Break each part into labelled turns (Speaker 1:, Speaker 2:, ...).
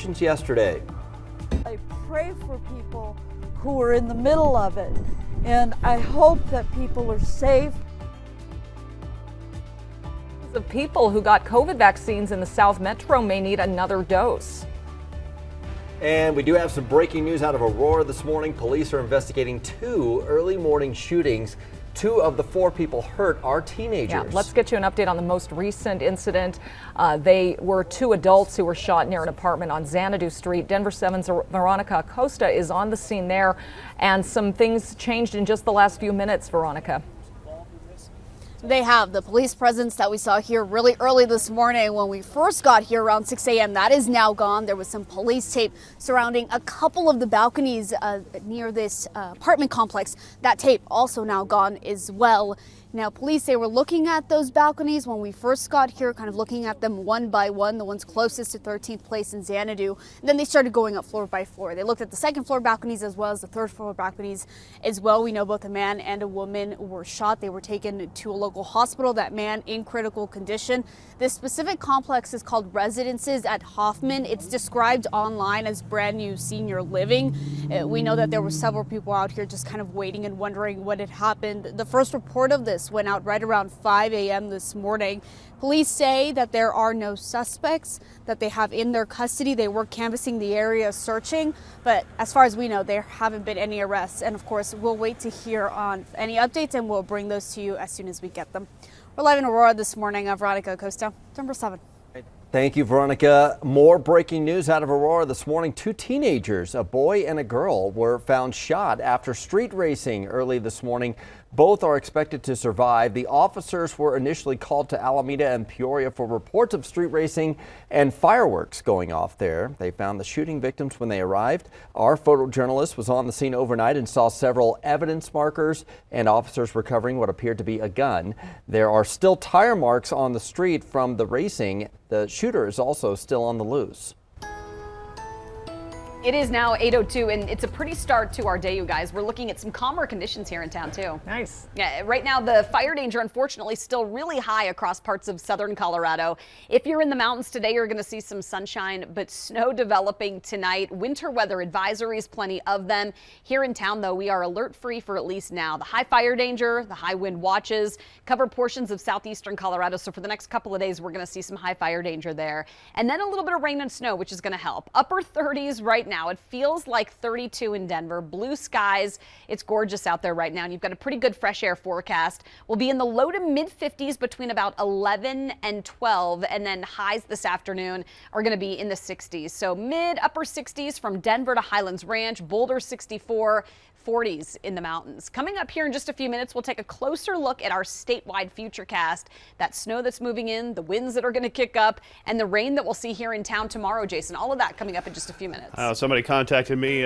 Speaker 1: conditions yesterday.
Speaker 2: I pray for people who are in the middle of it, and I hope that people are safe.
Speaker 3: The people who got COVID vaccines in the South Metro may need another dose.
Speaker 1: And we do have some breaking news out of Aurora this morning. Police are investigating 2 early morning shootings. 2 of the 4 people hurt are teenagers.
Speaker 3: Yeah, let's get you an update on the most recent incident. They were 2 adults who were shot near an apartment on Xanadu Street. Denver 7's Veronica Acosta is on the scene there, and some things changed in just the last few minutes, Veronica.
Speaker 4: They have. The police presence that we saw here really early this morning when we first got here around 6 a.m. that is now gone. There was some police tape surrounding a couple of the balconies near this apartment complex. That tape also now gone as well. Now, police, they were looking at those balconies when we first got here, kind of looking at them one by one, the ones closest to 13th Place in Xanadu. And then they started going up floor by floor. They looked at the second floor balconies as well as the third floor balconies as well. We know both a man and a woman were shot. They were taken to a local hospital, that man in critical condition. This specific complex is called Residences at Hoffman. It's described online as brand new senior living. We know that there were several people out here just kind of waiting and wondering what had happened. The first report of this went out right around 5 a.m. this morning. Police say that there are no suspects that they have in their custody. They were canvassing the area searching, but as far as we know, there haven't been any arrests. And of course, we'll wait to hear on any updates and we'll bring those to you as soon as we get them. We're live in Aurora this morning. I'm Veronica Acosta, Denver 7.
Speaker 1: Thank you, Veronica. More breaking news out of Aurora this morning. 2 teenagers, a boy and a girl, were found shot after street racing early this morning. Both are expected to survive. The officers were initially called to Alameda and Peoria for reports of street racing and fireworks going off there. They found the shooting victims when they arrived. Our photojournalist was on the scene overnight and saw several evidence markers and officers recovering what appeared to be a gun. There are still tire marks on the street from the racing. The shooter is also still on the loose.
Speaker 5: It is now 8:02, and it's a pretty start to our day, you guys. We're looking at some calmer conditions here in town, too.
Speaker 3: Nice.
Speaker 5: Yeah, right now, the fire danger, unfortunately, still really high across parts of southern Colorado. If you're in the mountains today, you're going to see some sunshine, but snow developing tonight. Winter weather advisories, plenty of them. Here in town, though, we are alert-free for at least now. The high fire danger, the high wind watches cover portions of southeastern Colorado, so for the next couple of days, we're going to see some high fire danger there. And then a little bit of rain and snow, which is going to help. Upper 30s right now. It feels like 32 in Denver. Blue skies. It's gorgeous out there right now, and you've got a pretty good fresh air forecast. We'll be in the low to mid 50s between about 11 and 12, and then highs this afternoon are going to be in the 60s. So mid upper 60s from Denver to Highlands Ranch, Boulder 64. 40s in the mountains. Coming up here in just a few minutes, we'll take a closer look at our statewide futurecast. That snow that's moving in, the winds that are going to kick up, and the rain that we'll see here in town tomorrow, Jason. All of that coming up in just a few minutes.
Speaker 6: Somebody contacted me,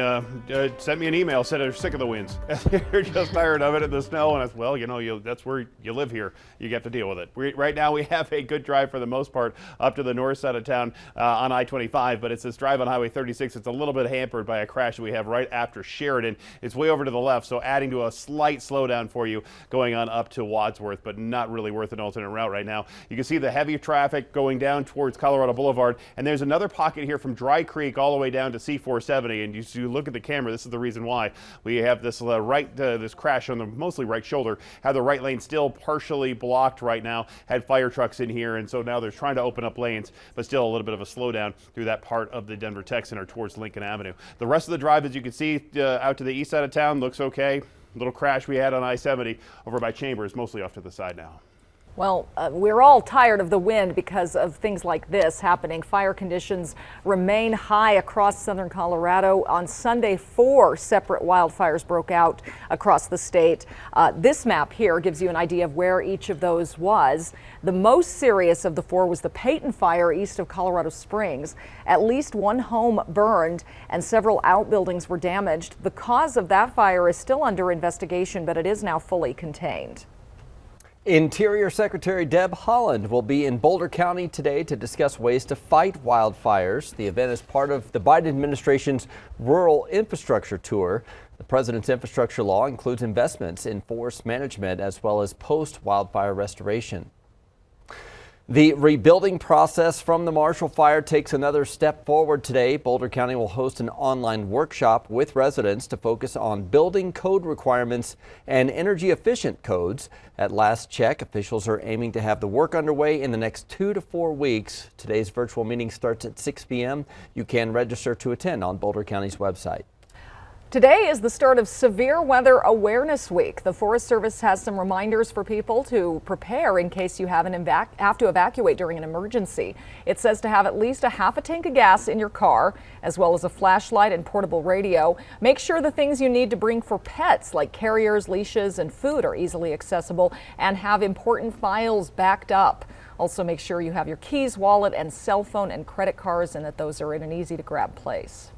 Speaker 6: sent me an email, said they're sick of the winds. They're just tired of it and the snow. And I said, well, you know, that's where you live here. You have to deal with it. Right now, we have a good drive for the most part up to the north side of town on I-25, but it's this drive on Highway 36. It's a little bit hampered by a crash that we have right after Sheridan. It's way over to the left, so adding to a slight slowdown for you going on up to Wadsworth, but not really worth an alternate route right now. You can see the heavy traffic going down towards Colorado Boulevard, and there's another pocket here from Dry Creek all the way down to C470, and you look at the camera, this is the reason why. We have this this crash on the mostly right shoulder, have the right lane still partially blocked right now, had fire trucks in here, and so now they're trying to open up lanes, but still a little bit of a slowdown through that part of the Denver Tech Center towards Lincoln Avenue. The rest of the drive, as you can see, out to the east side of town, looks okay. Little crash we had on I-70 over by Chambers, mostly off to the side now.
Speaker 3: Well, we're all tired of the wind because of things like this happening. Fire conditions remain high across southern Colorado. On Sunday, 4 separate wildfires broke out across the state. This map here gives you an idea of where each of those was. The most serious of the 4 was the Peyton fire east of Colorado Springs. At least 1 home burned and several outbuildings were damaged. The cause of that fire is still under investigation, but it is now fully contained.
Speaker 1: Interior Secretary Deb Haaland will be in Boulder County today to discuss ways to fight wildfires. The event is part of the Biden administration's rural infrastructure tour. The president's infrastructure law includes investments in forest management as well as post-wildfire restoration. The rebuilding process from the Marshall Fire takes another step forward today. Boulder County will host an online workshop with residents to focus on building code requirements and energy efficient codes. At last check, officials are aiming to have the work underway in the next 2 to 4 weeks. Today's virtual meeting starts at 6 p.m. You can register to attend on Boulder County's website.
Speaker 3: Today is the start of Severe Weather Awareness Week. The Forest Service has some reminders for people to prepare in case you have to evacuate during an emergency. It says to have at least a half a tank of gas in your car, as well as a flashlight and portable radio. Make sure the things you need to bring for pets, like carriers, leashes, and food, are easily accessible, and have important files backed up. Also, make sure you have your keys, wallet, and cell phone and credit cards, and that those are in an easy to grab place.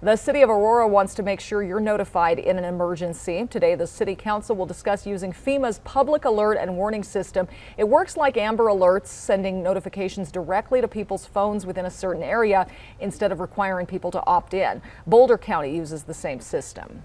Speaker 3: The City of Aurora wants to make sure you're notified in an emergency. Today, the City Council will discuss using FEMA's public alert and warning system. It works like Amber Alerts, sending notifications directly to people's phones within a certain area instead of requiring people to opt in. Boulder County uses the same system.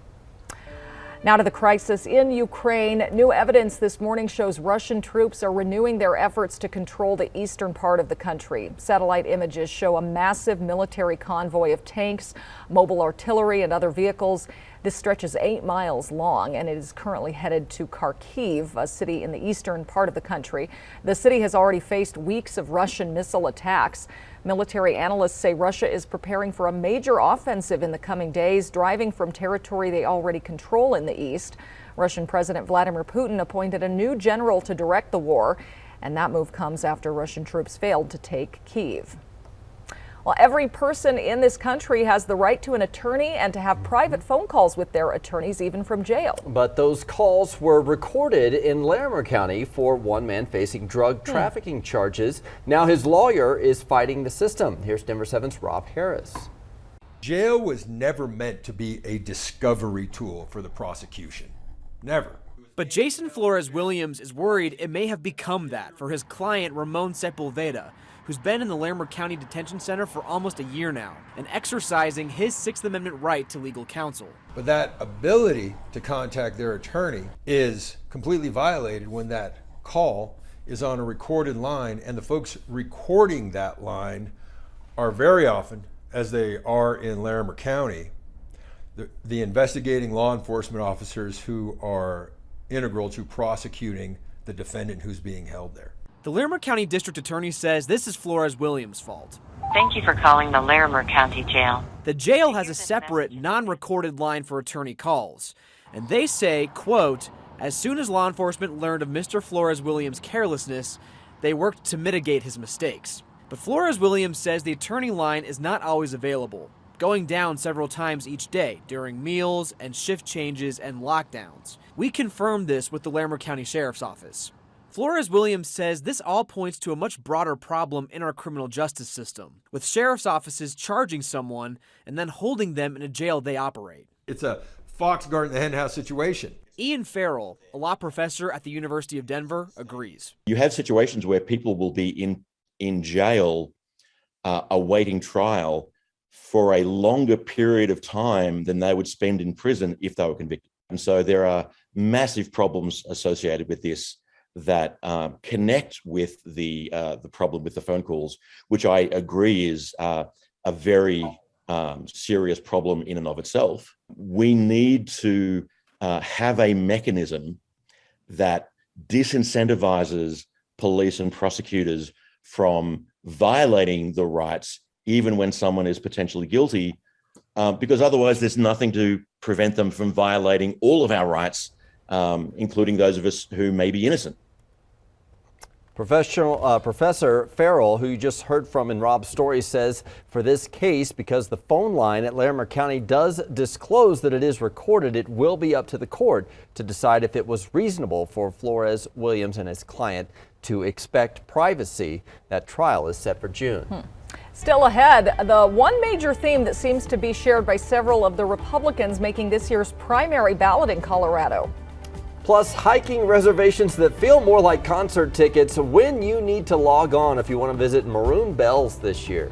Speaker 3: Now to the crisis in Ukraine. New evidence this morning shows Russian troops are renewing their efforts to control the eastern part of the country. Satellite images show a massive military convoy of tanks, mobile artillery, and other vehicles. This stretches 8 miles long, and it is currently headed to Kharkiv, a city in the eastern part of the country. The city has already faced weeks of Russian missile attacks. Military analysts say Russia is preparing for a major offensive in the coming days, driving from territory they already control in the east. Russian President Vladimir Putin appointed a new general to direct the war, and that move comes after Russian troops failed to take Kyiv. Well, every person in this country has the right to an attorney and to have private phone calls with their attorneys, even from jail.
Speaker 1: But those calls were recorded in Larimer County for one man facing drug trafficking charges. Now his lawyer is fighting the system. Here's Denver 7's Rob Harris.
Speaker 7: Jail was never meant to be a discovery tool for the prosecution. Never.
Speaker 8: But Jason Flores Williams is worried it may have become that for his client Ramon Sepulveda, who's been in the Larimer County Detention Center for almost a year now and exercising his Sixth Amendment right to legal counsel.
Speaker 7: But that ability to contact their attorney is completely violated when that call is on a recorded line, and the folks recording that line are very often, as they are in Larimer County, the investigating law enforcement officers who are integral to prosecuting the defendant who's being held there.
Speaker 8: The Larimer County District Attorney says this is Flores Williams' fault.
Speaker 9: Thank you for calling the Larimer County Jail.
Speaker 8: The jail has a separate, non-recorded line for attorney calls. And they say, quote, as soon as law enforcement learned of Mr. Flores Williams' carelessness, they worked to mitigate his mistakes. But Flores Williams says the attorney line is not always available, going down several times each day during meals and shift changes and lockdowns. We confirmed this with the Larimer County Sheriff's Office. Flores Williams says this all points to a much broader problem in our criminal justice system, with sheriff's offices charging someone and then holding them in a jail they operate.
Speaker 7: It's a fox guarding the hen house situation.
Speaker 8: Ian Farrell, a law professor at the University of Denver, agrees.
Speaker 10: You have situations where people will be in jail awaiting trial for a longer period of time than they would spend in prison if they were convicted. And so there are massive problems associated with this that connect with the problem with the phone calls, which I agree is a very serious problem in and of itself. We need to have a mechanism that disincentivizes police and prosecutors from violating the rights, even when someone is potentially guilty, because otherwise there's nothing to prevent them from violating all of our rights, including those of us who may be innocent.
Speaker 1: Professor Farrell, who you just heard from in Rob's story, says for this case, because the phone line at Larimer County does disclose that it is recorded, it will be up to the court to decide if it was reasonable for Flores Williams and his client to expect privacy. That trial is set for June.
Speaker 3: Still ahead, the one major theme that seems to be shared by several of the Republicans making this year's primary ballot in Colorado.
Speaker 1: Plus, hiking reservations that feel more like concert tickets when you need to log on if you want to visit Maroon Bells this year.